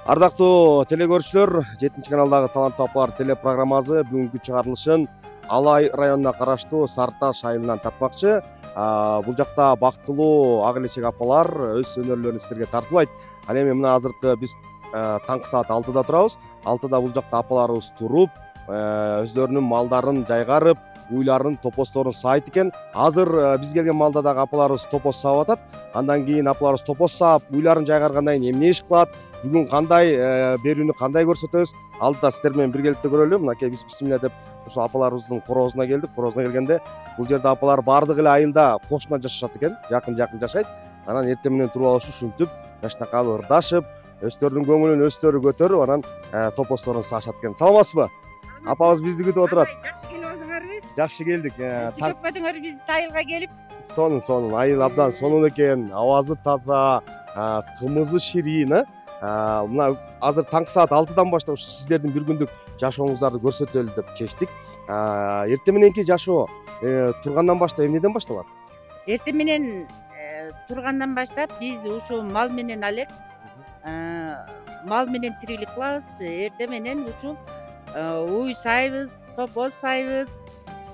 Ардактуу телекөрүүчүлөр, 7-каналдагы Таланттуу апалар телепрограммасы бүгүнкү чыгарылышын Алай районуна караштуу Сарташ айылынан тартмакчы. Бул жакта бактылуу ак элечек апалар өз өнөрлөрүн сиздерге тартуулайт. Ал эми мына азыркы биз таңкы саат 6-да турабыз. 6-да бул жакта апаларыбыз туруп, өздөрүнүн малдарын жайгарып, уйларын, топосторун саайт экен. Азыр биз келген малда дагы апаларыбыз топос саап атат. Андан кийин апаларыбыз топос саап, уйларын жайгаргандан кийин эмне иш кылат? Бүгүн кандай берүүнү кандай көрсөтөбүз? Алдыда сиздер менен биргеликте көрөлү. Мынакей биз бисмилля деп ушул апаларыбыздын корозуна келдик. Корозуна келгенде бул жерде апалар баардыгы эле айылда кошуна жашашат экен. Жакын жашайт. Анан эртең менен туруп алып ушинтип жашнакай ырдашып, өздөрүнүн көңүлүн өздөрү көтөрүп, анан топосторун саашат экен. Саламатсызбы? Апабыз бизди күтүп отурат. Жакшы келип алдыңарбы? Жакшы келдик. Таппадыңар биз айылга келип. Сонун. Айыл абдан сонун экен. Абазы таза, кымызы ширин, Мына азыр таңкы саат 6-дан баштап сиздердин бир күндүк жашооңуздарды көрсөтөлү деп чечтик. Эртең мененки жашоо тургандан баштап эмнеден башталат? Эртең менен тургандан баштап биз ушу мал менен алек мал менен тирилик кылабыз. Эртең менен ушул уй сайбыз, топоз сайбыз.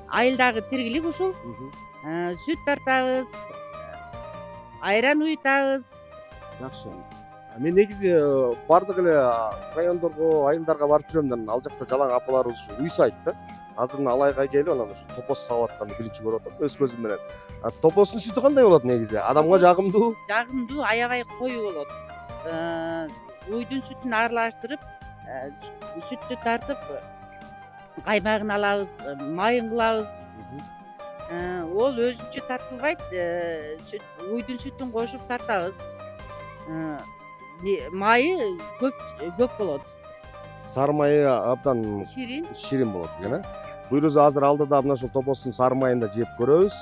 Айылдагы тиргилик ушул. Сүт тартабыз, айран уютабыз. Жакшы. Мен негизи бардык эле райондорго, айылдарга барып жүрөм да, ал жакта жалаң апаларыбыз уй сайт да. Азыр мына Алайга келип, анан ушу топоз саап атканды биринчи көрүп атам өз көзүм менен. Топоздун сүтү кандай болот негизи? Адамга жагымдуу? Жагымдуу, аябай кою болот. Уйдун сүтүн аралаштырып, сүттү тартып, каймагын алабыз, майын кылабыз. Ол өзүнчө тартылбайт, уйдун сүтүн кошуп тартабыз. Майы көп болот. Сары майы абдан ширин болот экен, Буйрузу азыр алдыда мына ушул топоздун сары майын да жеп көрөбүз.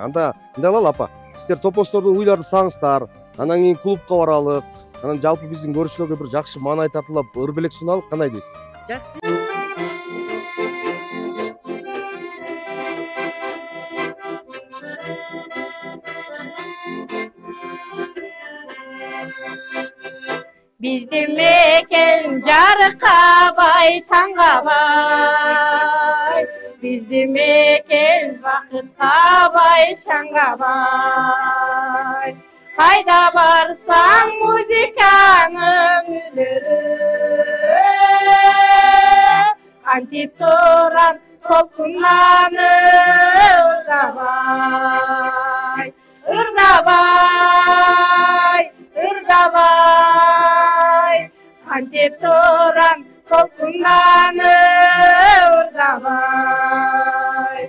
Анда мындай кылалы апа, сиздер топоздорду уйларды саңыздар, анан кийин клубка баралык, анан жалпы биздин көрүүчүлөргө бир жакшы маанай тартуулап, ыр белек суналык, кандай дейсиз? Жакшы. Биздин мекен жаркабай, таңга бай. Биздин мекен бакытка бай, шаңга бай. Кайда барсаң музыканын үйлөрү, антип туран толкуннан ырдабай. Ырдабай, антип туран толкуннан ырдабай.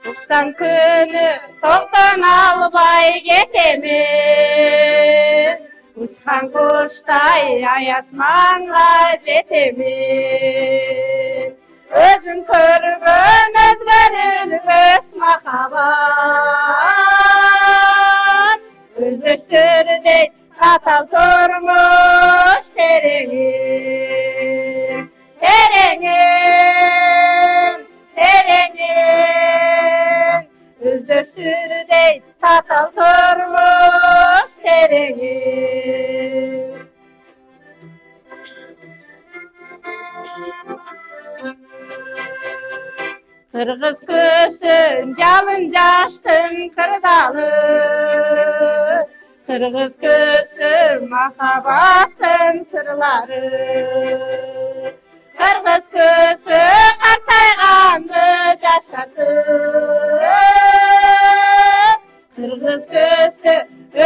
Туксан күнү токтон албай кетемен, учкан куштай аясманга жетемен. Өзүң көргөн өзгөрүлбөс махаббат, өздөштөрдөй татал турмуш тереңин, өздөштөрдөй татал турмуш тереңин. Кыргыз көсүн жалын жаштын кырдалы, кыргыз көсүн махаббаттын сырлары. Кыргыз көсү картайганды жашартып, кыргыз көсү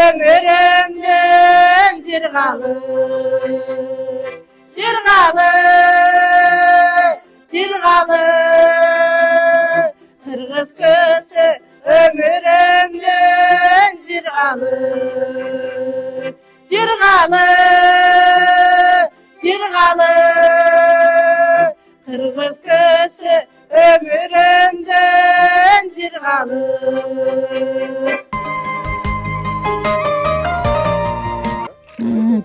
өмүрүмдүн жыргалы. Кыргыз көсү өмүрүмдүн жыргалы. Кыргыз көсү өмүрүмдүн жыргалы.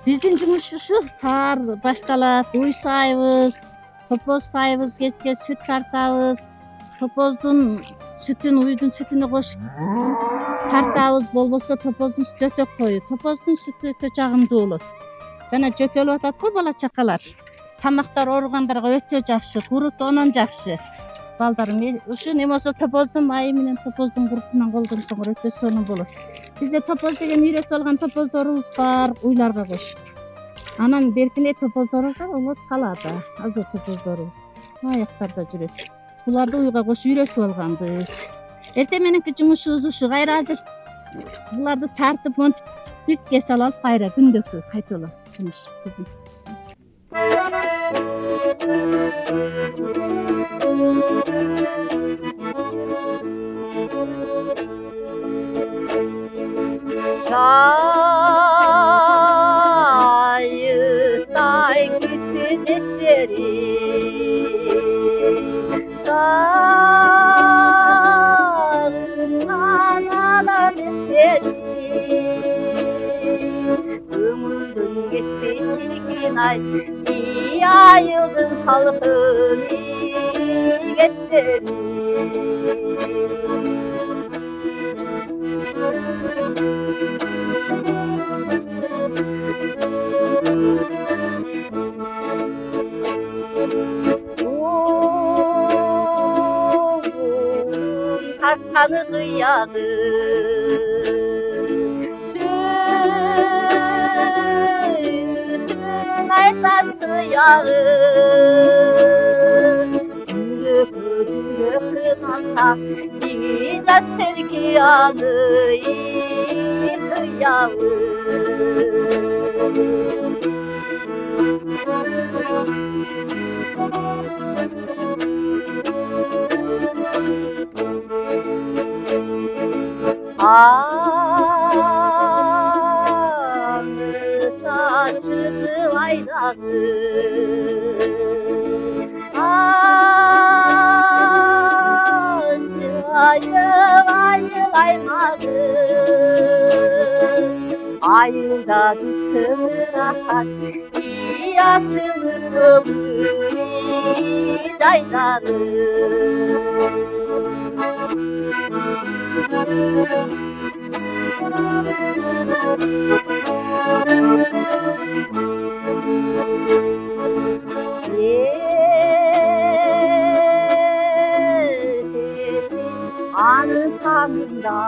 Биздин жумуш ушу саар башталат. Уй сайбыз, топоз сайбыз, кечке сүт тартабыз. Топоздун сүтүн уйдун сүтүнө кошуп тартабыз, болбосо топоздун сүтү өтө кою. Топоздун сүтү өтө жагымдуу болот. Жана жөтөлүп атат го бала чакалар. Тамактар ооругандарга өтө жакшы, курут онон жакшы. Балдарым ушу эме болсо топоздун майы менен топоздун курутунан колдонсоңор өтө сонун болот. Бизде топоз деген үйрөтүп алган топоздорубуз бар, уйларга кошуп. Анан беркине топоздорубуз болот калаада, азыр топоздорубуз аяктарда жүрөт. Буларды уйга кошуп үйрөтүп алганбыз. Эртең мененки жумушубуз ушу. Кайра азыр буларды тартып монтип биртке салып алып кайра күндөкү кайталап жумуш кызым. Çayıtay güçsüz eşeri sağından alan istedi ömürdün gitti çirkin ay yayıldın salkın geçti. Tartkanı kıyağı Süsün aytan sıyağı Cürük kınasa İca selki yanı kıyağı Anı çaçığı aynağı Ayıl aymağı Ayılda düşsün rahat açılıp ömrü cayları Anı tamında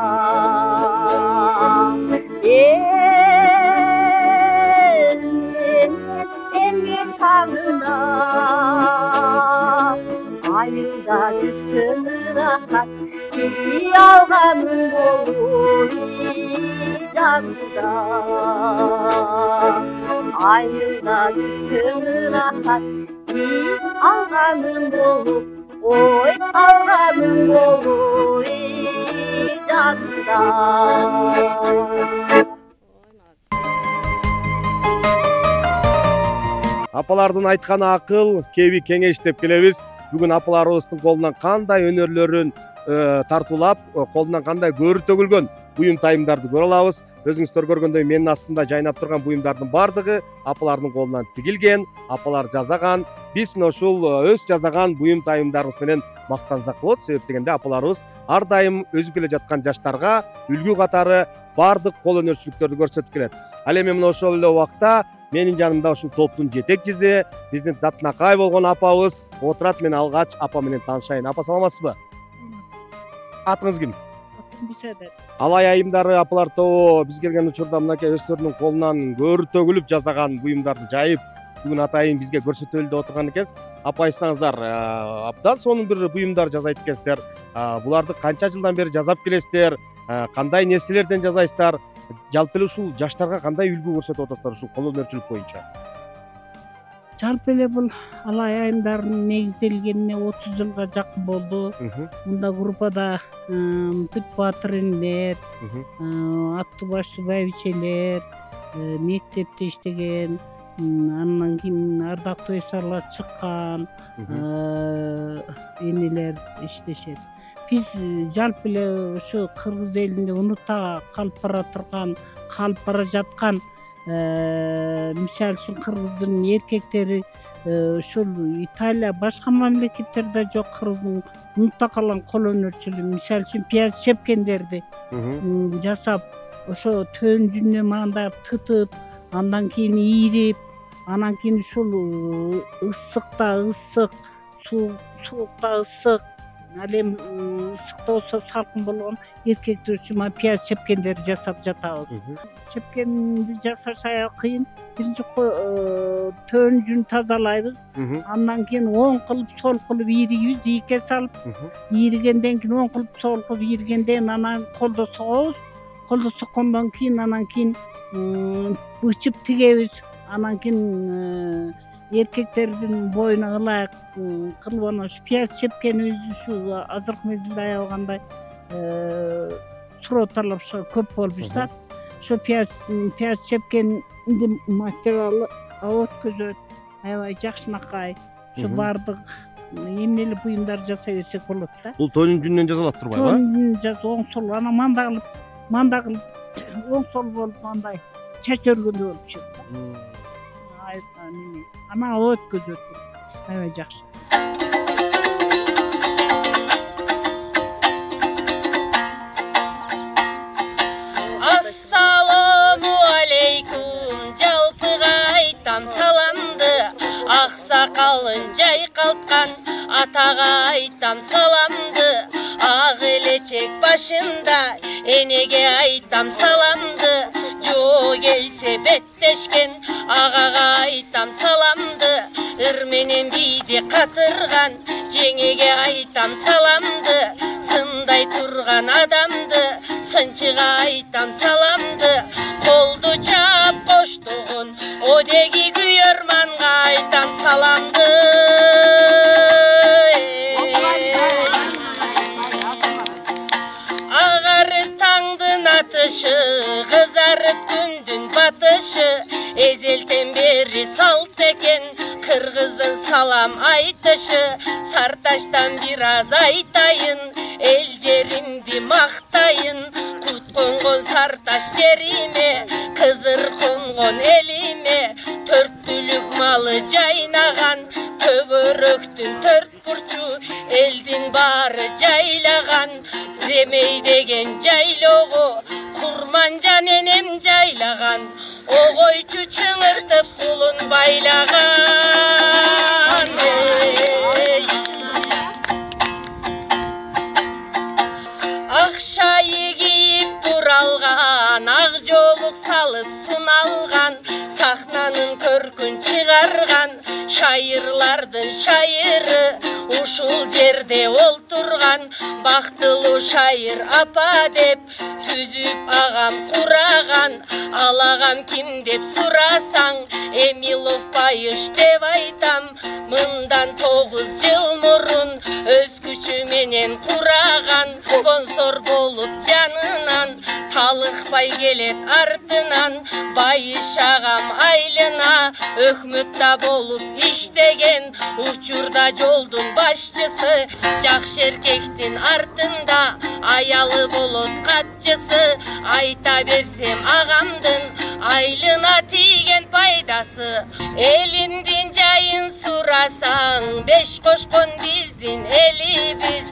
Emir şanında Ayılda düşsün rahat Yalganın olur canında Ayılda düşsün rahat Yalganın olur Oy Allah'ım olur canında. Апалардын айтканы акыл, кеби кеңеш деп келебиз. Бүгүн апаларыбыздын колунан кандай өнөрлөрүн тартуулап, колунан кандай көрү төгүлгөн буюм тайымдарды көрө алабыз. Өзүңүздөр көргөндөй менин астымда жайнап турган буюмдардын бардыгы апалардын колунан тигилген, апалар жасаган. Биз мына ушул өз жасаган буюм тайымдарыбыз менен мактансак болот. Себеп дегенде апаларыбыз ар дайым өсүп келе жаткан жаштарга үлгү катары бардык кол өнөрчүлүктөрдү көрсөтүп келет. Ал эми мына ошол эле убакта менин жанымда ушул топтун жетекчиси, биздин татынакай болгон апабыз отурат. Мен алгач апа менен таанышайын. Апа, саламатсызбы? Атыңыз ким? Алай айымдары апалар тобу биз келген учурда мынакей өздөрүнүн колунан көрү төгүлүп жасаган буюмдарды жайып бүгүн атайын бизге көрсөтөлү деп отурган экенсиз. Апа, айтсаңыздар, абдан сонун бир буюмдар жасайт экенсиздер. Буларды канча жылдан бери жасап келесиздер? Кандай нерселерден жасайсыздар? Жалпы эле ушул жаштарга кандай үлгү көрсөтүп атасыздар ушул кол өнөрчүлүк боюнча? Жалпы эле бул алай айымдардын негизделгенине 30 жылга жакын болду. Мында группада бүт батырындар, аттуу баштуу байбичелер, мектепте иштеген, андан кийин ардактуу эсарлар чыккан энелер иштешет. Биз жалпы эле ушу кыргыз элинде унута калып бара жаткан мисалы үчүн кыргыздын эркектери ушул Италия башка мамлекеттерде жок кыргыздын унутта калган кол өнөрчүлүгү, мисалы үчүн пияз чепкендерди жасап, ошо төн жүнүнө мындай тытып, андан кийин ийрип, анан кийин ушул ысыкта ысык, суукта ысык, ал эми ысыкта болсо салкын болгон эркектер үчүн пияз чепкендерди жасап жатабыз. Чепкенди жасаш аябай кыйын. Биринчи төн жүн тазалайбыз. Андан кийин оң кылып, сол кылып ийрийбиз, ийке салып, ийригенден кийин оң кылып, сол кылып ийригенден анан колдо согобуз. Колдо соккондон кийин анан кийин бычып тигебиз. Анан кийин эркектердин боюна ылайык кылып анан ушу пияз чепкенибиз ушу азыркы мезгилде аябагандай сурооттарлар көп болуп жатат. Ошо пияз чепкендин материалы өткөзөт, аябай жакшынакай. Ошо баардык эмнелер буюмдар жасай берсек болот да. Бул төнүн жүнүнөн жасалат турбайбы? Төнүн оң сол, анан манда кылып оң сол болуп мындай чач өргөндөй болуп чыгат да. Анан өткөзөт, аябай жакшы. Ассаламу алейкум, жалпыга айтам саламды, аксакалын жайкалткан атага айтам саламды, ак элечек башында энеге айтам саламды, жоо келсе беттешкен агага айтам саламды, ыр менен бийди катырган жеңеге айтам саламды, сындай турган адамды сынчыга айтам саламды, колду чап коштогон одеги күйөрманга айтам саламды. Агарып таңдын атышы, кызарып күндүн батышы, эзелтен бери салт экен кыргыздын салам айтышы. Сарташтан бир аз айтайын, эл жеримди мактайын, кут конгон Сарташ жериме, кызыр конгон элиме, төрттүлүк малы жайнаган, көгөрөктүн төрт бурчу элдин баары жайлаган, демей деген жайлоого курманжан энем жайлаган, огойчу чыңыртып кулун байлаган. Акшайы кийип буралган, ак жоолук салып суналган, сахнанын көркүн чыгарган, шайырлардын шайыры ушул жерде олтурган, бактылуу шайыр апа деп түзүп агам кураган, ал агам ким деп сурасаң, Эмилов Байыш деп айтам. Мындан 9 жыл мурун өз күчү менен кураган, спонсор болуп жанынан талыкпай келет артынан, Байыш агам айлына өкмөттө болуп иштеген, учурда жолдун башчысы, жакшы эркектин артында аялы болот катчысы. Айта берсем агамдын айлына тийген пайдасы, элимдин жайын сурасаң, 5 кошкон биздин элибиз,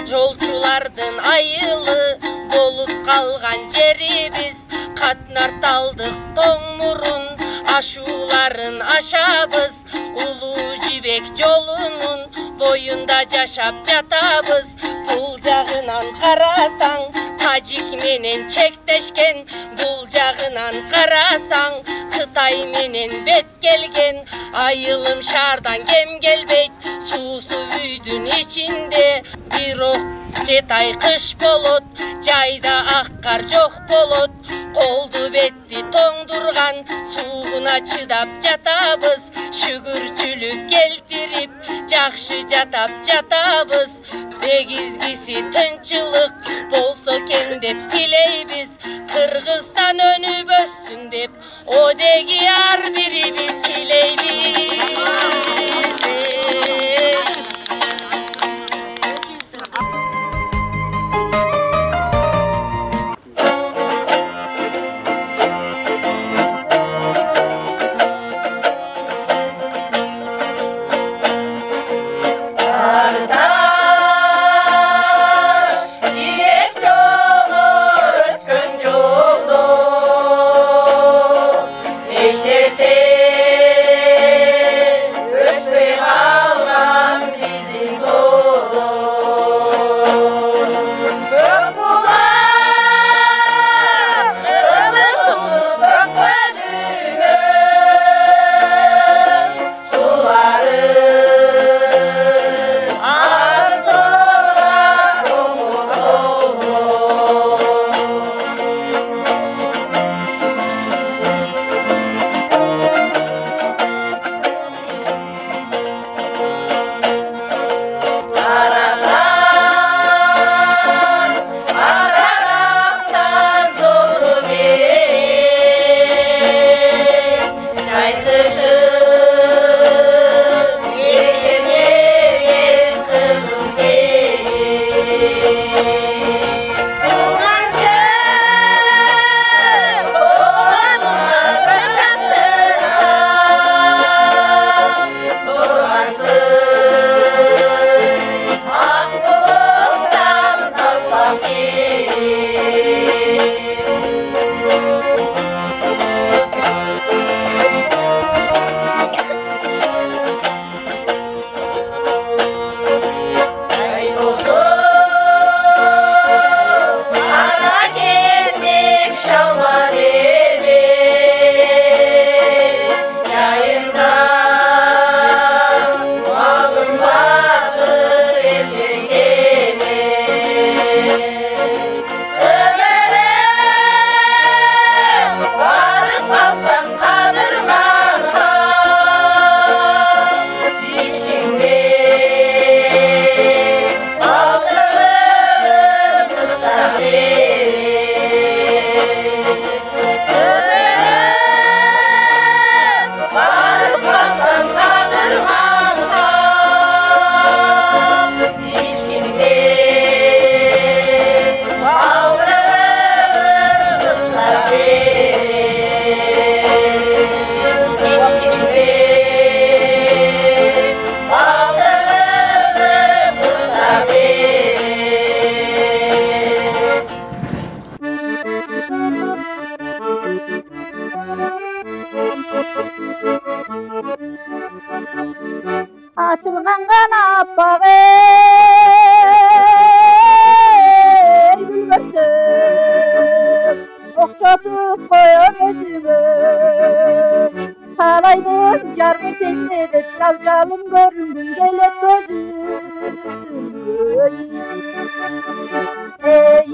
жолчулардын айылы болуп калган жерибиз. Катнар талдык тоң мурун ашууларын ашабыз, улуу жибек жолунун боюнда жашап жатабыз. Бул жагынан карасаң, тажик менен чектешкен, бул жагынан карасаң, Кытай менен бет келген. Айылым шаардан кем келбейт, суусу үйдүн ичинде, бирок 7 ай кыш болот, жайда ак кар жок болот. Колду бетти тоңдурган, сууна чыдап жатабыз, шүгүрчүлүк келтирип жакшы жатап жатабыз. Эгизгиси тынчылык болсо экен деп тилейбиз, Кыргызстан өнүп өссүн деп одеги ар бирибиз тилейбиз. appak ey gülbersem okşatıp koyam özüme talaydın carmı sesledip calcalım göründüm gelet gözüm ey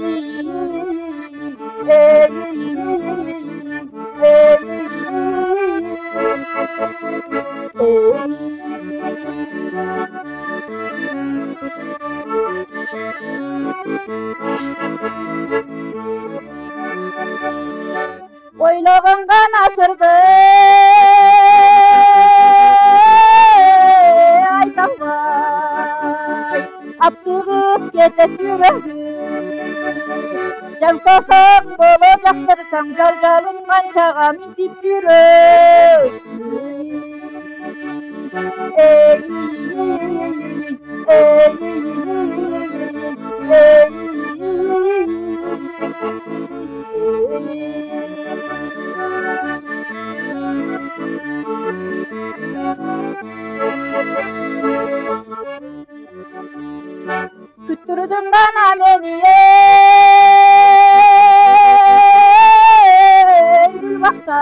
Oylağınğa nasırdı aytalvay Aptırıp kedet yüreğim Can sasam bolacaktırsan calcalım kançağa mintip yürüsün Ey Küttürdün bana beni ey gülbakta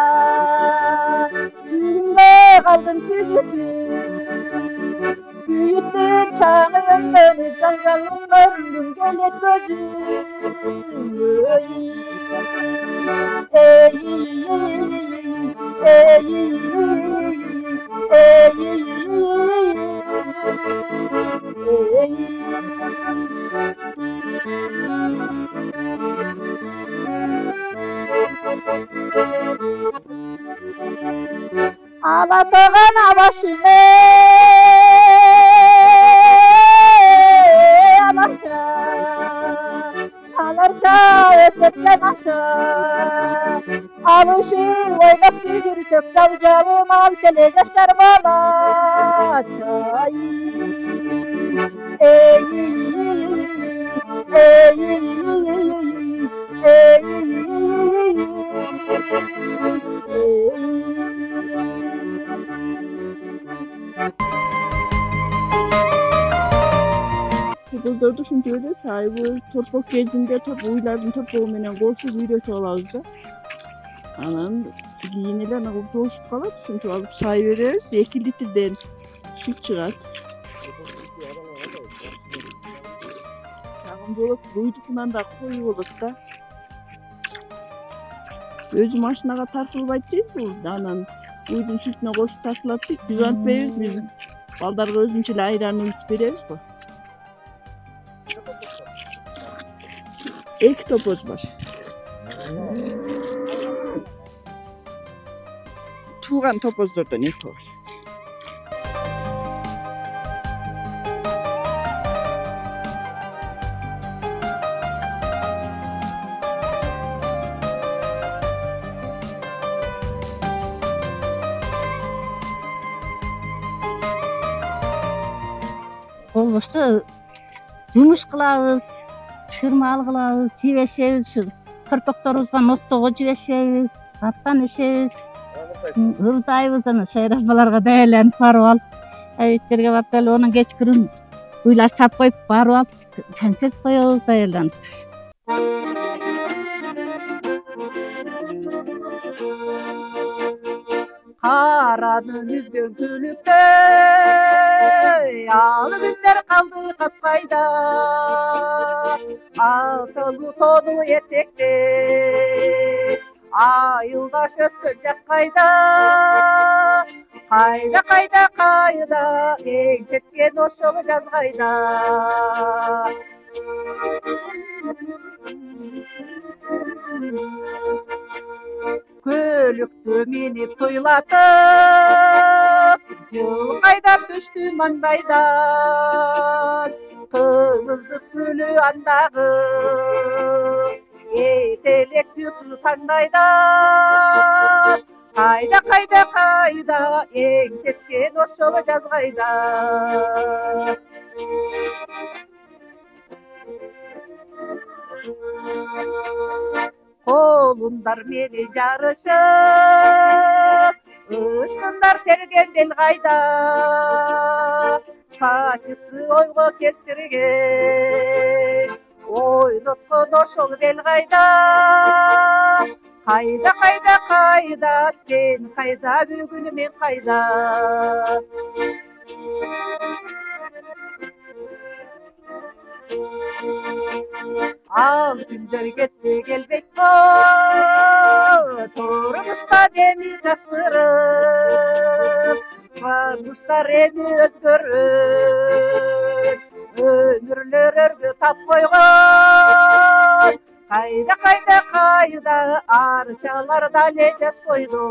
Düğümde kaldım siz için Büyüttün çağın beni cancanım göründüm gelet gözüm Ağlatağına başımı Alarca ösetken aşağı Alışı oynap bir gürsök Calcalım al tele yaşar bala çay Ey Kızlarda çünkü öyle sahibi torpak gezinde uylardan torpağı menen koşup yürüyüş olazdı. Anam giyiniler ne kadar doğuşup kalat çünkü alıp sahibi veririz 2 litreden süt çıkart. Çağın bolup uydukundan da koyu olup da. Özü maşinaga tartılıp aytıyız bu anam. Uydun sütüne koşup tartılattık. Biz ant veririz biz. Baldarga özünçeli ayranını uyutup veririz bu. 2 topoz var. Tuğan topozlardan 2 var. Olmuştu. Yumuş kılabız, çırmalı kılabız, jibeşeyiz şu. Kırpaklarımızga noktağı jibeşeyiz, attan eşeyiz. Hırdayız ana şehrafalarga değerlenip barıp alıp. Ayetlerge barıp onun geçkirin uylar sap koyup barıp alıp konsert koyabız değerlenip. Karanın yüzgün tülükte Yağlı günler kaldı kapkayda Altılı tonu etekte Ayıldaş özgöncek kayda Kayda kayda kayda Eksetken oşolu caz kayda Kölüktü minip tuylatıp Jıl kaydap düştü mangaydan Kızıldık gülü andağı Yetelek çıtı tangaydan Kayda kayda kayda Eksetken oşolu caz kayda Kolundar meni jarışıp Işkınlar tergen bel kayda сачыкты ойго келтирген ойлоткон ошол бел кайда кайда кайда кайда сен кайда бүгүн мен кайда ал күндөр кетсе келбейт го турмушта эми жакшырып бардыштар эми өзгөрөт өмүрлөр өргө тап койгон кайда кайда кайда арчалар дале жаш бойдо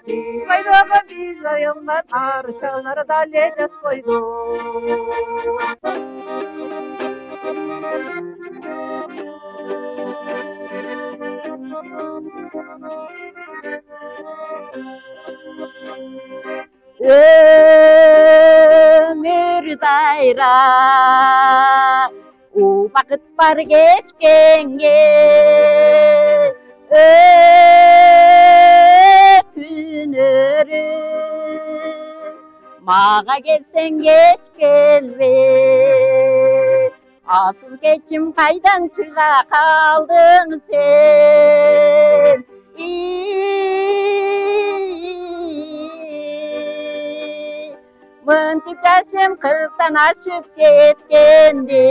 биз айдагы биз айылдан арчалар дале жаш бойдо өмүр дайра убакыт бар кечкенге өтүнөрүм мага келсең кеч келбе асыл кечим кайдан чыга калдың сен мынтип жашым 40-тан ашып кеткенде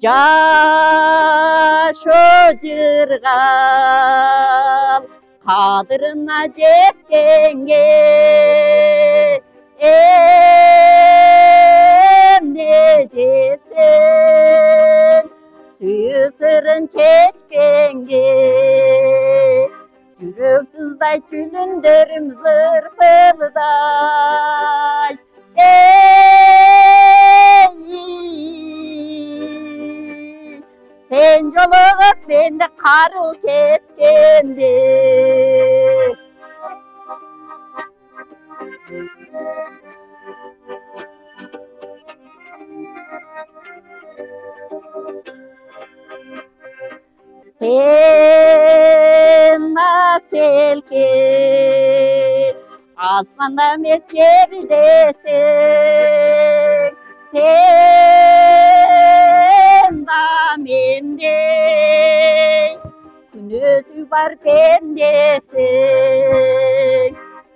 жашо жыргал кадырына жеткенге эмне жетсең сүйүү сырын чечкенге жүрөк сыздай чүлүндөрүм зырпылдай сен жолугуп менде кару кеткенде сен селке асманда эмес жердесең сен да мендей күнөөсү бар пендесең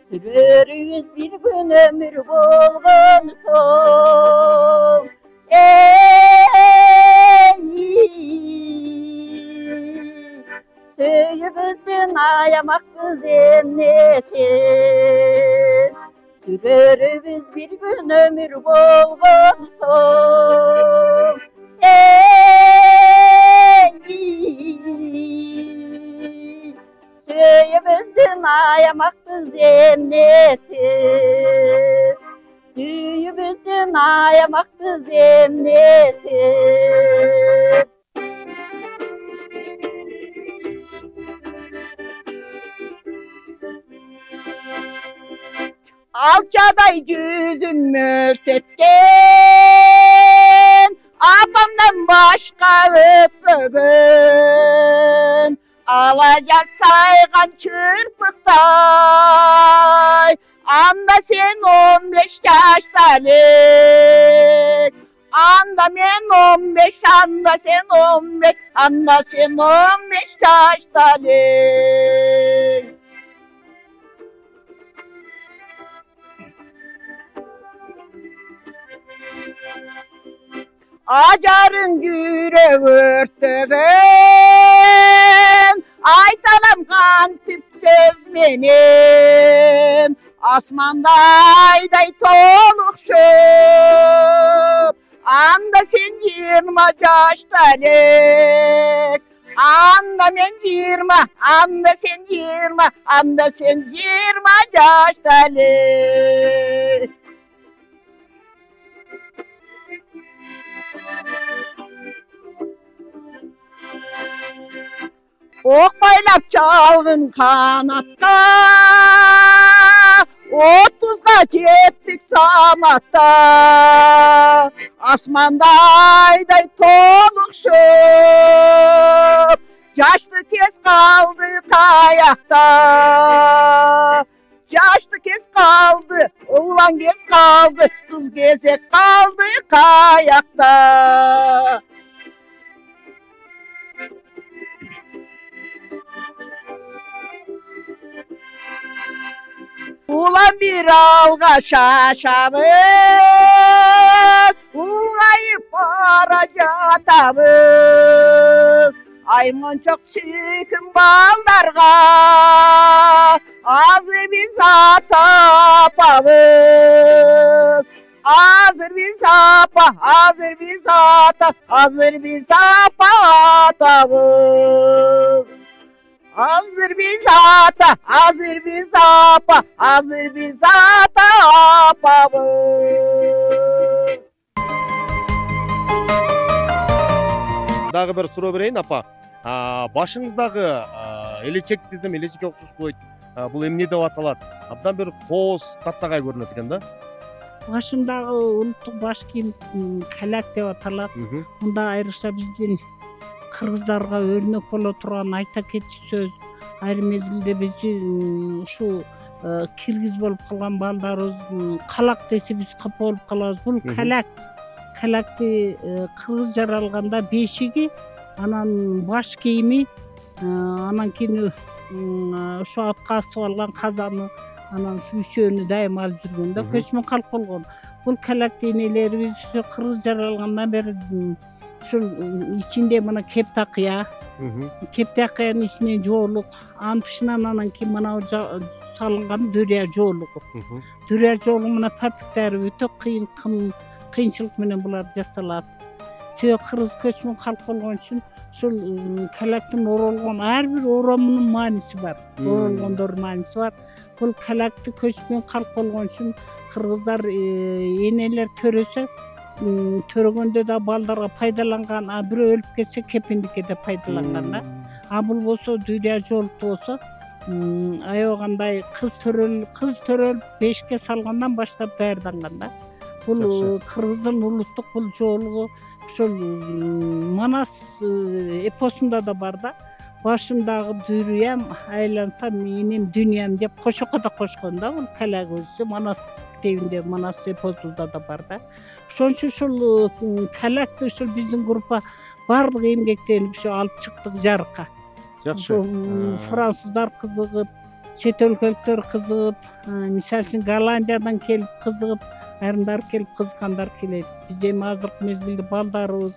сүрөрүбүз бир күн өмүр болгон соң сүйүүбүздүн аямакпыз эмнесе сүрөрүбүз бир күн өмүр болгон соң сүйүүбүздүн аямакпыз эмнесе сүйүүбүздүн аямакпыз эмнесе Alçaday yüzüm mörtetken apamdan başka öpmөгөн Alaca saygan çırpıktay Anda sen 15 yaştalık Anda men 15, anda sen 15 Anda sen 15 yaştalık Acarın yüreği örtegen Aytalam kantip sezmenim Asmanda ayday tolukşup Anda sen 20 yaştalık Anda men 20, anda sen 20, anda sen 20 yaştalık Ok baylap çalgın kanatka 30'ga жетtik саматта, асманда айдай толықшып, жашты кез қалды қаяқта. Жашты кез қалды, оğlan кез қалды, қыз кезек қалды қаяқта. Ulan bir alğa şaşamız, ulğayıp para jatamız. Ayman çok sükün ballarga, hazır biz tapamız. Hazır biz apa, hazır biz ata, hazır biz apa atamız. Hazır biz ata, hazır biz apa, hazır biz ata apamız. Дагы бир суроо берейин, апа. Башыңыздағы элечек десем, элечекке окшош болот. Бул эмне деп аталат? Абдан бир кооз таттагай көрүнөт экен да. Башымдағы улуттук баш кийим калак деп аталат. Мында айрыкча биздин кыргыздарга өрнөк боло турган айта кетчү сөз. Айрым мезгилде биздин ушу киргиз болуп калган балдарыбыз калак десе биз капа болуп калабыз. Бул калак. Калакты кыргыз жаралганда бешиги, анан баш кийими, анан кийин ушу атка асып алган казаны, анан үшөөнү дайым алып жүргөн да, көчмөн калк болгон. Бул калакты энелерибиз ушу кыргыз жаралгандан бери ушул ичинде мына кептакыя, кептакыянын ичинен жоолук, анын тышынан анан кийин мына салынган дүрия жоолугу. Дүрия жоолугу мына папиктери өтө кыйынчылык менен булар жасалат. Себеби кыргыз көчмөн калк болгон үчүн ушул калактын оролгон ар бир оромунун мааниси бар. Оролгондордун мааниси бар. Бул калакты көчмөн калк болгон үчүн кыргыздар энелер төрөсө, төрөгөндө да балдарга пайдаланган, бирөө өлүп кетсе кепиндикке да пайдаланган да. Бул болсо дүрия жоолукту болсо аябагандай кыз төрөлүп бешикке салгандан баштап даярданган да. Бул кыргыздын улуттук бул жоолугу ошол Манас эпосунда да бар да. Башымдагы дүрүям айланса менин дүйнөм деп кошокко да кошкон да. Бул калак өзү Манас китебинде, Манас эпосунда да бар да. Ошон үчүн ушул калакты ушул биздин группа бардык эмгектенип ушу алып чыктык жарыкка. Жакшы. Француздар кызыгып, чет өлкөлүктөр кызыгып, мисалы үчүн Голландиядан келип кызыгып, айрымдар келип кызыккандар келет. Биз эми азыркы мезгилде балдарыбыз,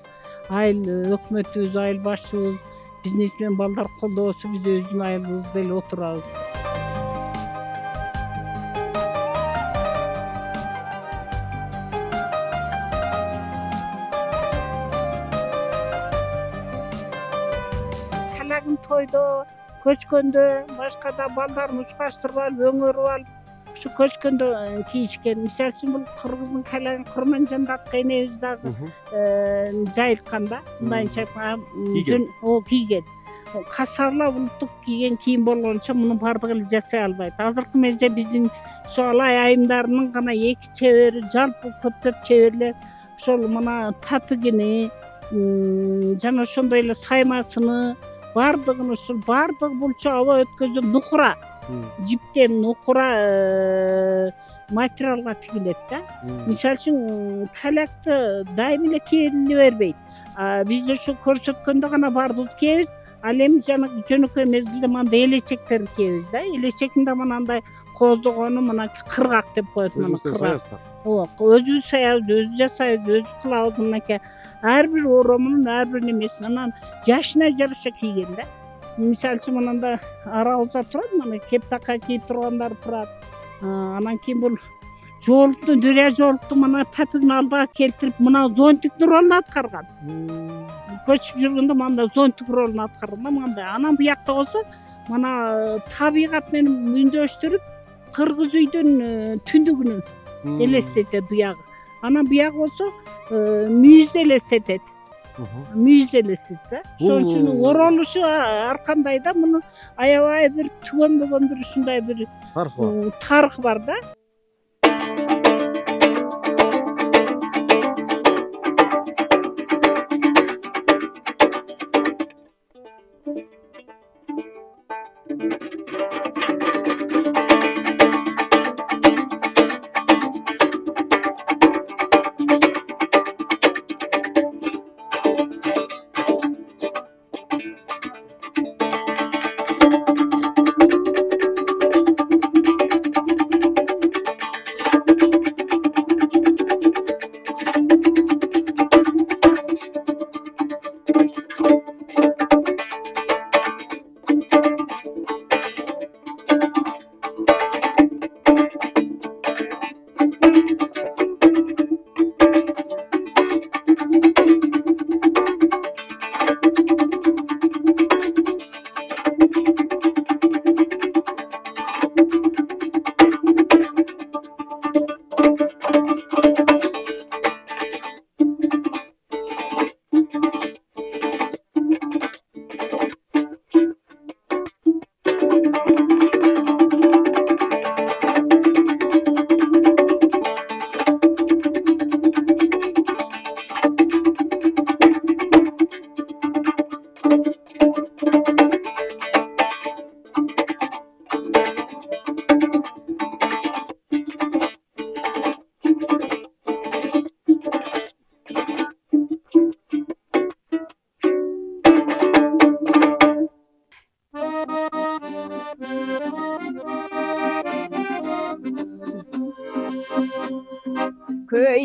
айыл өкмөтүбүз, айыл башчыбыз бизнес менен балдар колдобосо биз өзүбүздүн айылыбызда эле отурабыз. Калагын тойдо, көчкөндө, башка да балдарын учкаштырып алып, өңөрүп алып, ушу көчкөндө кийишкен. Мисалы үчүн бул кыргыздын калагын Курманжандак энебиз дагы жайылткан да. Мындайча кийген. Касарлап улуттук кийген кийим болгончо муну бардыгы эле жасай албайт. Азыркы мезде биздин ушу алай айымдарынын гана эки чебери, жалпы көптөп чеберлер ошол мына папигини, жана ошондой эле саймасыны, бардыгын ушул бардык булчу аба өткөзүп нукура, жиптен нукура материалга тигилет да. Мисалы үчүн калакты дайым эле кийле бербейт. Биз ушу көрсөткөндө гана бардыгыбыз кийебиз. Ал эми жөнөкөй мезгилде мында элечектерди кийебиз да. Элечектин да мынандай коздогону мына кыргак деп коет, мына кыргак. Өзүбүз саябыз, өзүбүз жасайбыз, өзүбүз кылабыз мынакей. Ар бир оромунун ар бир немесин анан жашына жараша кийген да. Мисалы үчүн мындай арабызда турат, мына кептака кийип тургандар турат. Анан кийин бул жоолуктун, дүрия жоолукту мына папигин алдыга келтирип, мына зонтик ролун аткарган. Көчүп жүргөндө мында зонтик ролун аткарган да мындай. Анан буякта болсо мына табигат менен үндөштүрүп, кыргыз үйдүн түндүгүнү элестетет буягы. Анан буягы болсо мүйүздү элестетет. Мүйүздү элестетет. Ошон үчүн оролушу ар кандай да, муну аябай бир түгөнбөгөн бир ушундай бир тарых бар да.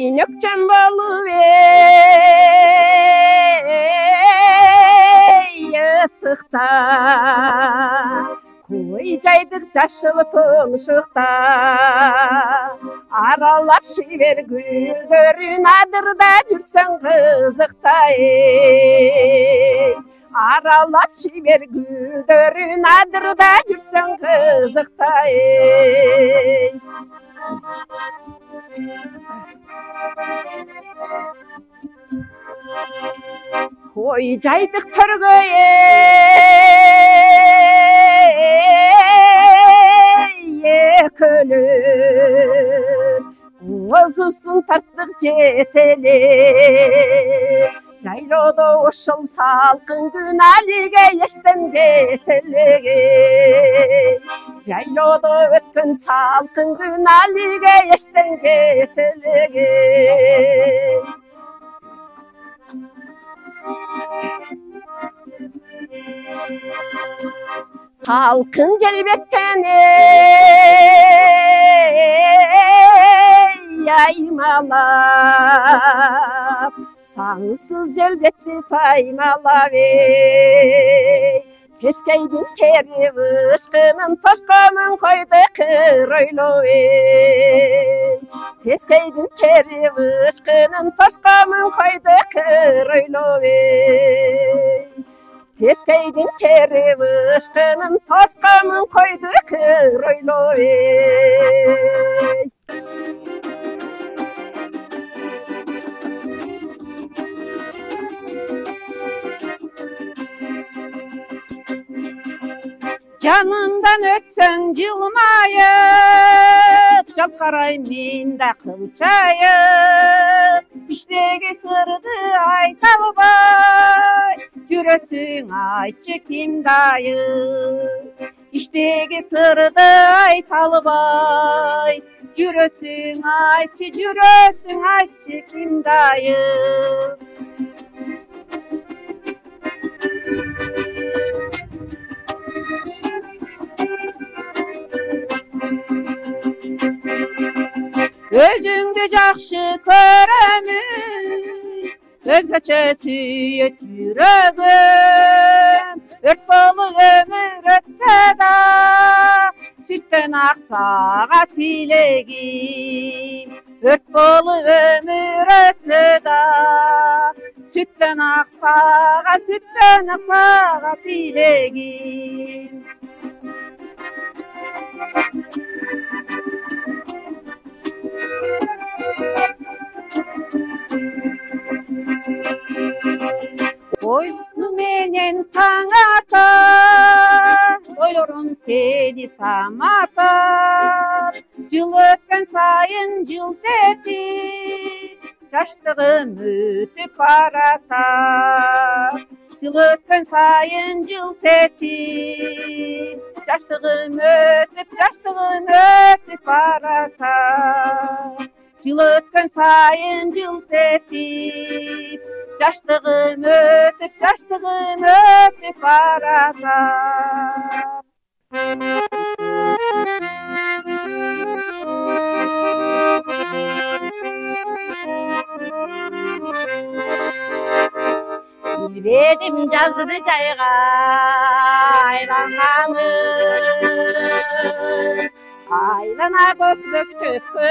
Sünükçen bolup ısıkta Koy caydık caşılı tumşukta Aralap şiver güldörün adırda жүрсең kızıkta Aralap şiver güldörün adırda жүрсең kızıkta Koy caydık törgöye kölüp Ozusun tarttık jeteli Jayrodo oşul salkın gün alige eşten getelege Jayrodo ötkün salkın gün alige eşten getelege Salkın celbetten yaymalap Sansız celbetli saymalap Peskeydin teri ışkının toşkamın koydu kırıylo Peskeydin teri ışkının toşkamın koydu kırıylo Peskeydin teri ışkının toşkamın koydu kırıylo Canımdan ötsen jılmayıp Jalqarayım men da kılçayıp İştegi sırdı ayta albay Жүрөсүң айтчы ким дайып İştegi sırdı ayta albay Жүрөсүң айтчы ким dayıp Özüңdü жақшы көрөмүн Өзгөчө сүйөт жүрөгүм Өрт болуп өмүр өтсө да Сүттөн аксага тилегим Өрт болуп өмүр өтсө да Sütten aksağa dilegim Oylu menen taң ata, oylorum seni samatar. Жыл өткен сайын жыл tetip, жаштыгым өтүп баратат. Жыл өткен сайын жыл tetip, жаштыгым өтүп баратат. Жыл өткен сайын жыл tetip, жаштыгым өтүп баратат. Bilbedim жазды жайга айланганын, айлана көкбөк чөпкө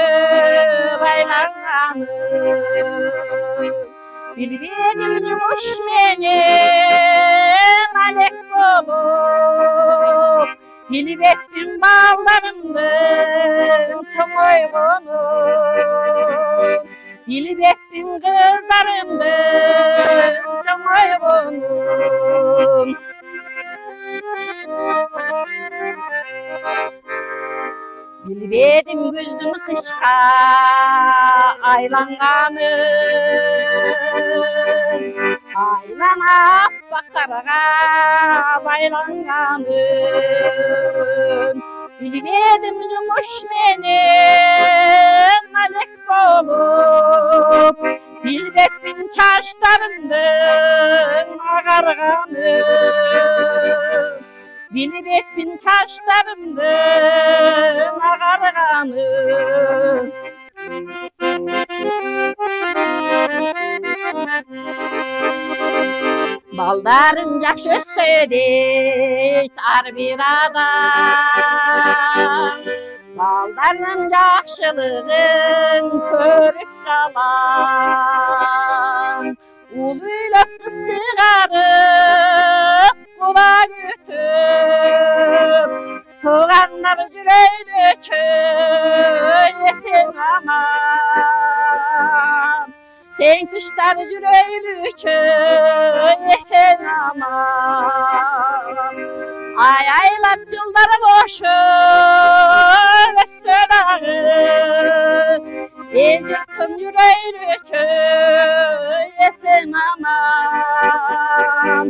айланганын. Bilbedim жумуш менен алек болуп, билбеттим балдарымдын чоңойгонун. Bilbettim kızlarımdır çoğaygonum. Bilbedim güzdüm kışka aylanganın, aylanap bakarga baylanganın. Bilbedim yumuş menen alek bolup, bilbettim çarşlarımdın ağarganın. Bilbettim çarşlarımdın ağarganın. Baldarın жақшысы дейт ар bir адам. Балдарның жақшылығын көріп қалам. Ул үйлеп қыз шығарып құла күтіп, туғандар жүрейді есен аман. Sen kışlar yüreğlüçü esen aman. Ay aylar yılları boşur esen ağır. Elciktin yüreğlüçü esen aman.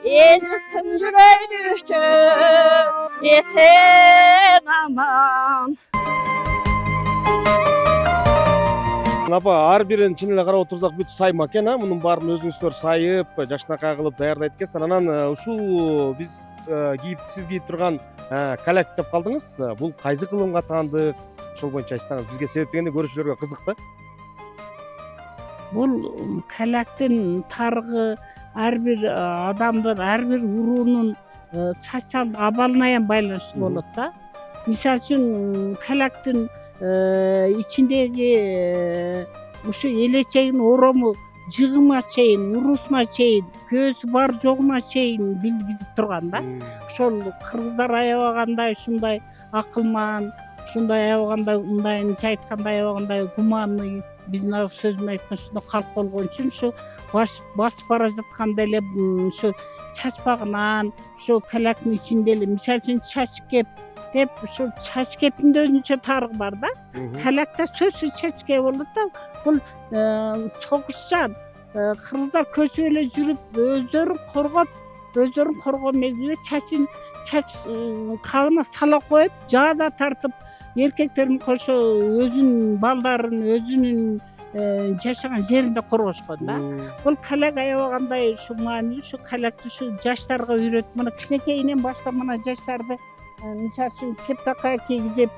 Elciktin yüreğlüçü esen aman. Апа, ар бирин чын эле карап отурсак бүт сайма экен, мунун баарын өзүңүздөр сайып, жакшынакай кылып даярдайт экенсиздер. Анан ушул биз сиз кийип турган каляк деп калдыңыз. Бул кайсы кылымга атагандык? Ошол боюнча айтсаңыз, бизге себеп дегенде көрүүчүлөргө кызык да. Бул каляктын тарыгы ар бир адамдын, ар бир уруунун социалдык абалына байланыштуу болот да. Мисалы үчүн каляктын içindeki uşu eleçeğin oromu jığıma çeyin, urusuna çeyin, kösü var жоğuna çeyin bilgizip turganda. Şol kırgızlar ayabagандай şunday akılman, şunday ayabagандай undayın çaytkanday ayabagандай gumanlı bizdin sözünü aytkan şunda kalp bolgon üçün şu basıp bara jatkanda ele şu çaçpagынан, şu kalaktın içinde ele misal üçün çaç kep dep şu çaç kepinde özünçe tarık var da. Kalakta sözsüz çaç kep olur da bul soğuşcan kırgızlar kösüyle жүрүp özlerin korgop mezgilde çaç kağına sala koyup jağda tartıp erkeklerin koşu özünün baldарын özünün жашаган жеринде коргошкон да. Бул калак аябагандай şu маани şu kalakты şu жаштарга үйрөтүп, мына кичинекейинен баштап мына жаштарды мисалы үчүн кептака кийгизип,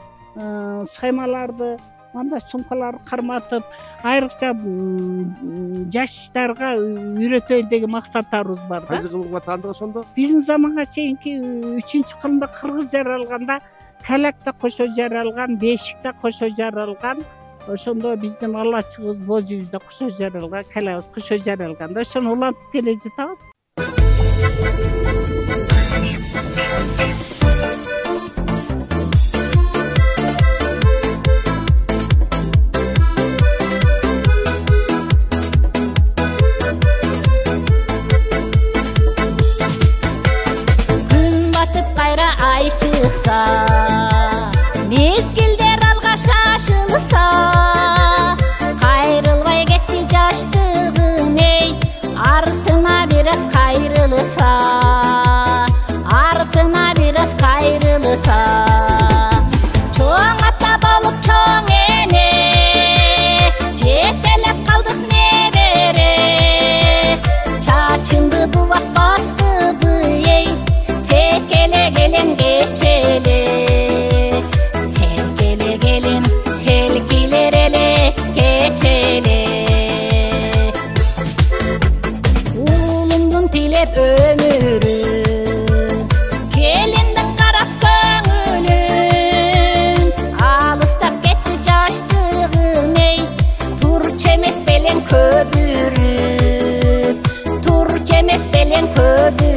саймаларды, мындай сумкаларды карматып, айрыкча жаштарга үйрөтөлү деген максаттарыбыз бар да. Кайсы кылымга таандык ошондо? Биздин заманга чейинки 3-кылымда кыргыз жаралганда калакта кошо жаралган, бешикте кошо жаралган, ошондо биздин аллачыбыз, божубузда кошо жаралган, калабыз кошо жаралган да. Ошону улантып келе жатабыз. Çıksa, mezgilder alga şaşılsa, kayrılbay ketти жаштыгым ey, артына biraz kayrılsa, артына biraz kayrılsa, çoğun ata bolup çoğun ene, жетелеп kaldık ne bere, çaçındı duvak bastı ey, sekele gelen geçeli, sevgili gelin sevgiler ele geçeli. Ulumdun tilep ömürü, gelindin karap köngülün, alыстап ketти жаштыгым ey, turç emes belen köbürüp, turç emes belen köbürüp.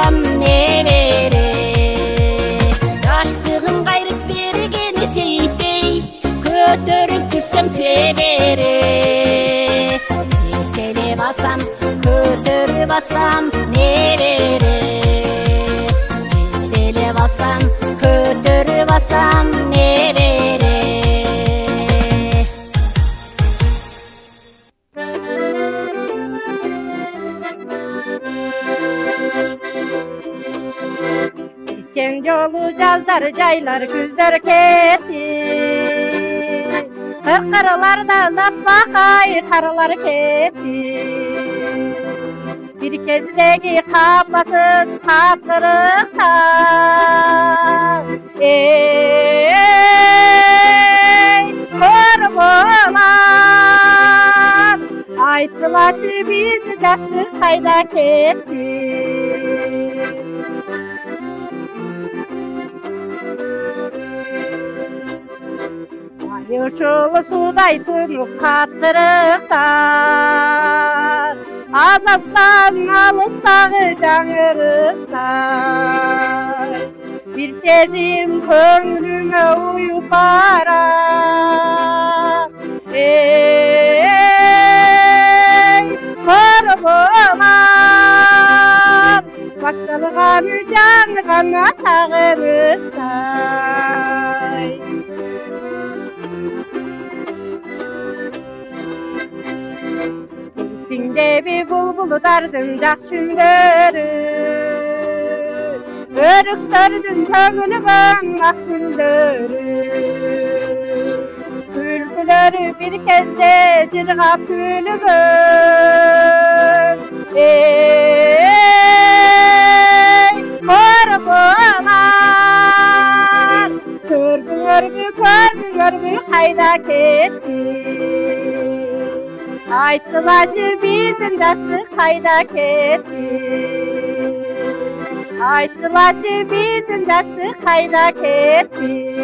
басам небере аштығын қайрып бергені сейтей көтеріп тұрсам тебере жетеле басам көтеріп басам небере жетеле басам көтеріп басам небере Geçen yolu yazlar, caylar, güzler ketdi. Kırkırlarda lapbakay karılar ketdi. Bir kezdeki kapasız kapkırıkta. Ey korkular, ayttılar ki biz yaşlı kayda ketdi. Yoşulu suday tuynuk kattırıktar Azazdan alыстағы жаңырықтар Bir sezim көңіліме uyup barar Ey korkular Baştalған жанғана сағыныштай Sinde bir bulbuldardım жақшүндөрү Өрүктөрдүн төгүлгөн ак гүлдөрү Күлкүлөрү bir кезде жыргап күлгөн Ey korkular Көрдүңөрбү кайда кетти Ayttılarcı bizim yaşlık kayda ketdi Ayttılarcı bizim yaşlık kayda ketdi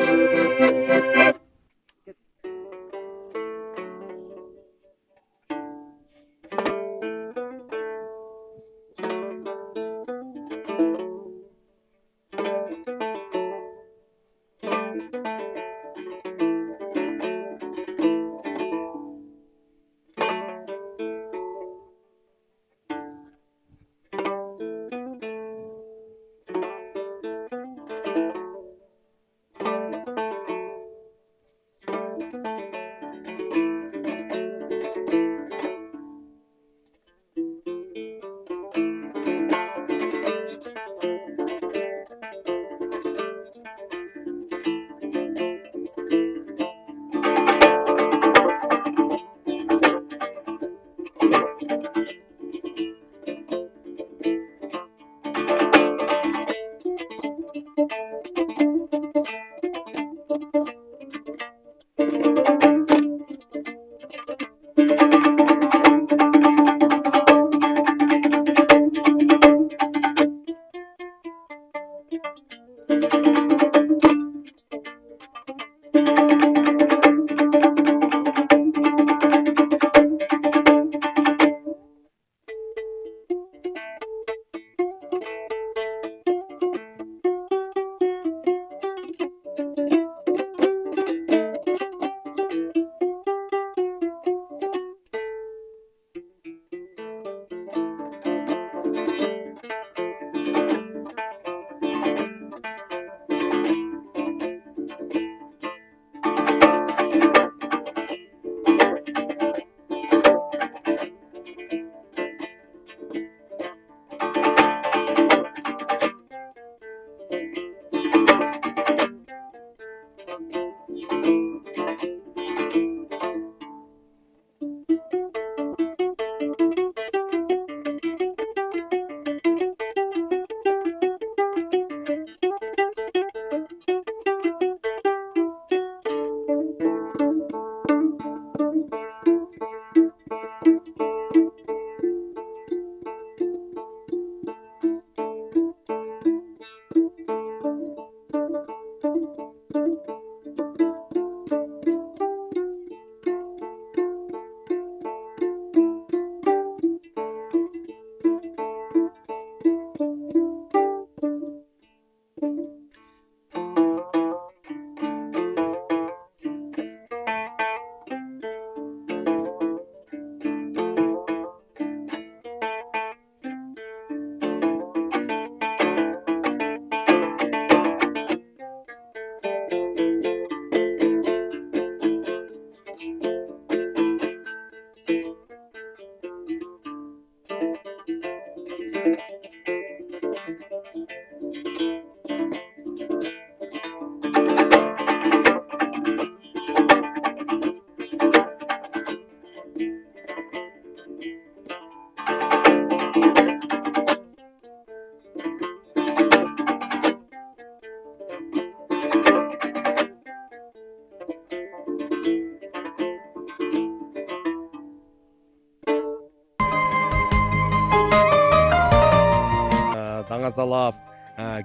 тарталап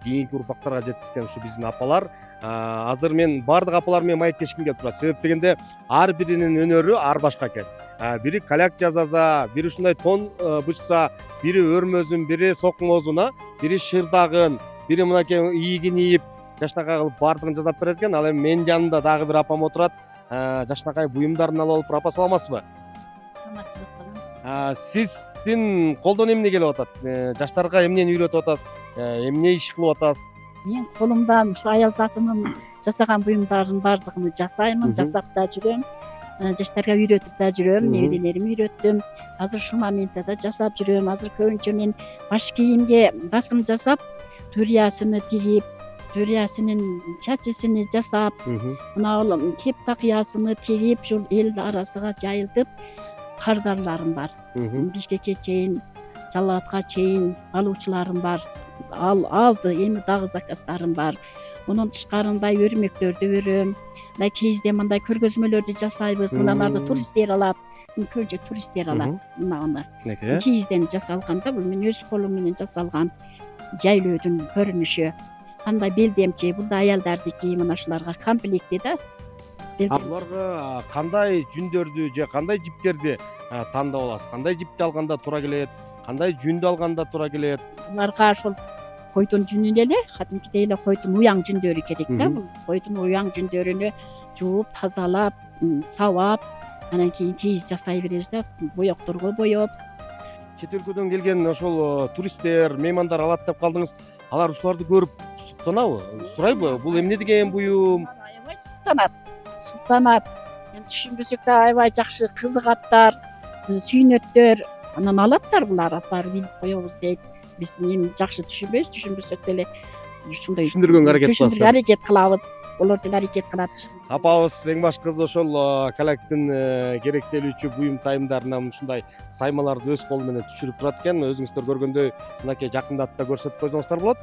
кийинки урпактарга жеткизген ушу биздин апалар. Азыр мен баардык апалар менен маектешким келип турат. Себеп дегенде ар биринин өнөрү ар башка экен. Бири каляк жасаса, бири ушундай тон бычса, бири өрмөзүн, бири сокмозун, бири шырдагын, бири мынакей ийигин ийип жашнакай кылып баардыгын жасап берет экен. Ал эми менин жанымда дагы бир апам отурат. Жашнакай буюмдарын алып алып, апа саламатсызбы? Саламатчылык балам. Сиздин колдон эмне келип атат? Жаштарга эмнени үйрөтүп атасыз? Эмне иш кылып атасыз? Мен колумдан ушу аял затымын жасаган буюмдардын баардыгын жасаймын, жасап да жүрөм. Жаштарга үйрөтүп да жүрөм, неберелеримге үйрөттүм. Азыр ушул моментте да жасап жүрөм. Азыр көбүнчө мен баш кийимге басым жасап, төриясыны тигип, төриясынын чачысыны жасап, мына кеп такыясыны тигип, ушул эл арасыга жайылтып кардарларым бар. Бишкекке чейин, Жалал Абадка чейин алуучуларым бар. Алды, эми дагы заказдарым бар. Мунун тышкарында өрмөктөрдү өрөм. Мына кезде мындай көргөзмөлөрдү жасайбыз. Мыналарды туристтер алат. Көбүнчө туристтер алат. Мына кийизден жасалганда, бул мен өз колум менен жасалган жайлоодун көрүнүшү. Кандай белдемчи, бул да аялдардыкы, мына ушуларга комплекти да. Буларга кандай жүндөрдү же кандай жиптерди тандап аласыз? Кандай жипти алганда туура келет? Кандай жүндү алганда туура келет? Буларга ошол койдун жүнүнө эле, кадимкидей эле койдун уяң жүндөрү керек да. Бул койдун уяң жүндөрүнү жууп, тазалап, сабап, анан кийин кийиз жасай беребиз да, боекторго боеп. Чет өлкөдөн келген ошол туристтер, меймандар алат деп калдыңыз. Алар ушуларды көрүп суктанабы? Сурайбы? Бул эмне деген буюм? Аябай суктанат. Түшүнбөсөк да аябай жакшы кызыгаттар, сүйнөттөр. Анан алаттар булар, барып билип коебуз дейт. Биз эми жакшы түшүнбөсөк деле ушундай түшүндүргөнгө аракет кылабыз. Олар деле аракет кылат. Апабыз эң баш кызы ошол каляктын керектелүүчү буюм тайымдарынан ушундай саймаларды өз колу менен түшүрүп турат экен. Өзүңүздөр көргөндөй мынакей жакындатып да көрсөтүп койсоңуздар болот.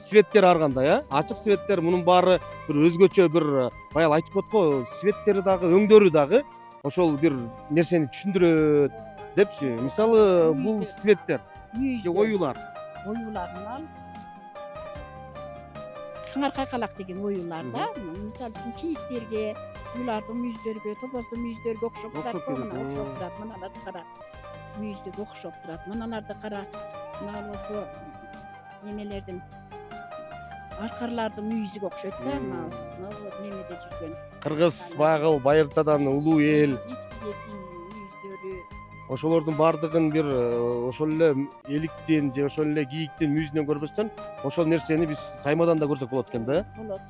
Светтер ар кандай, ачык светтер, мунун баары бир өзгөчө бир баягы айтып коет го, светтери дагы, өңдөрү дагы ошол бир нерсени түшүндүрөт депчи. Мисалы, бул светтер же оюлар. Оюларынан саңар кайкалак деген оюлар да. Мисалы үчүн кийиктерге, уйлардын мүйүздөргө, топоздун мүйүздөргө окшоп турат. Мына окшоп турат. Мыналарды кара. Мүйүздөргө окшоп турат. Мыналарды кара. Мына ошо немелердин аркарлардын мүйүзүгө окшойт да. Мына немеде жүргөн. Кыргыз, Байгыл, Байыртадан улуу эл. Мүйүздөрү Ошолордун баардыгын бир ошол эле эликтин же ошол эле кийиктин мүйүзүнөн көрбөстөн ошол нерсени биз саймадан да көрсөк болот экен да. Болот.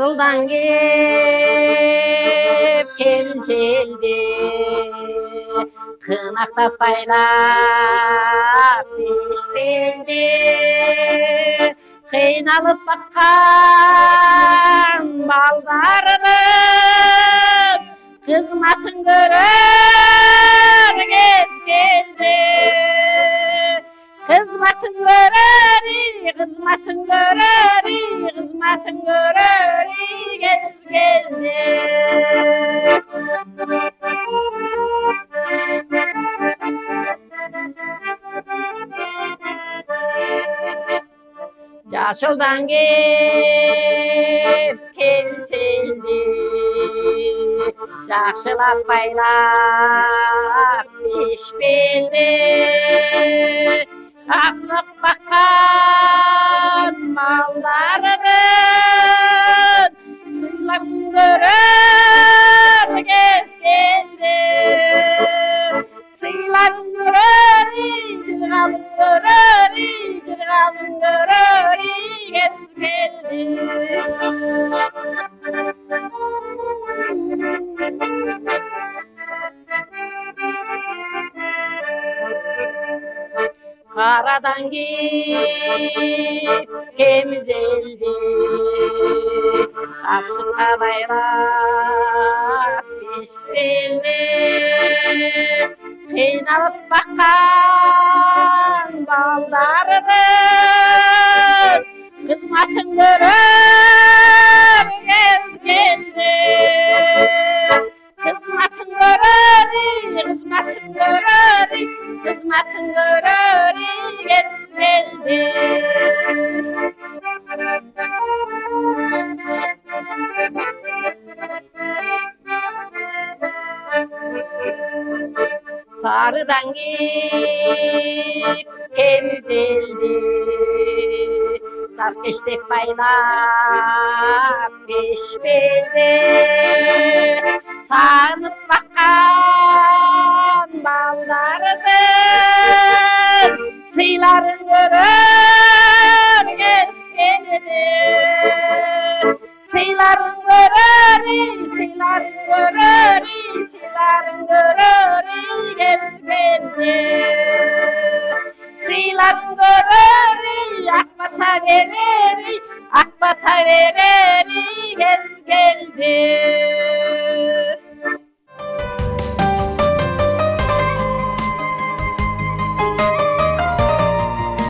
Kızıldan gep kemseldi, kınakta paylap piştildi. Kıynalıp bakkan baldarının, kızmatın görür gez geldi. Kızmatın görür, kızmatın görür, kızmatın görür gez geldi. Yaşıldan gep kemseldi, жақшылап байлап пешпенде, ақсып баққан малдарының, сыйлап көрер кескенде. Сыйлап көрер, жырғалып көрер, жырғалып көрер кескенде. Karadan gip kemzeldi, akşıkka bayrap pişbildi. Kıynalıp bakkan baldarının, kızmatın görür gezgeldi. Kızmatın görür, kızmatın görür, kızmatın görür gezgeldi. Sarıdan gip kemzeldi, sarkeştek baylap pişbildi. Sarılıp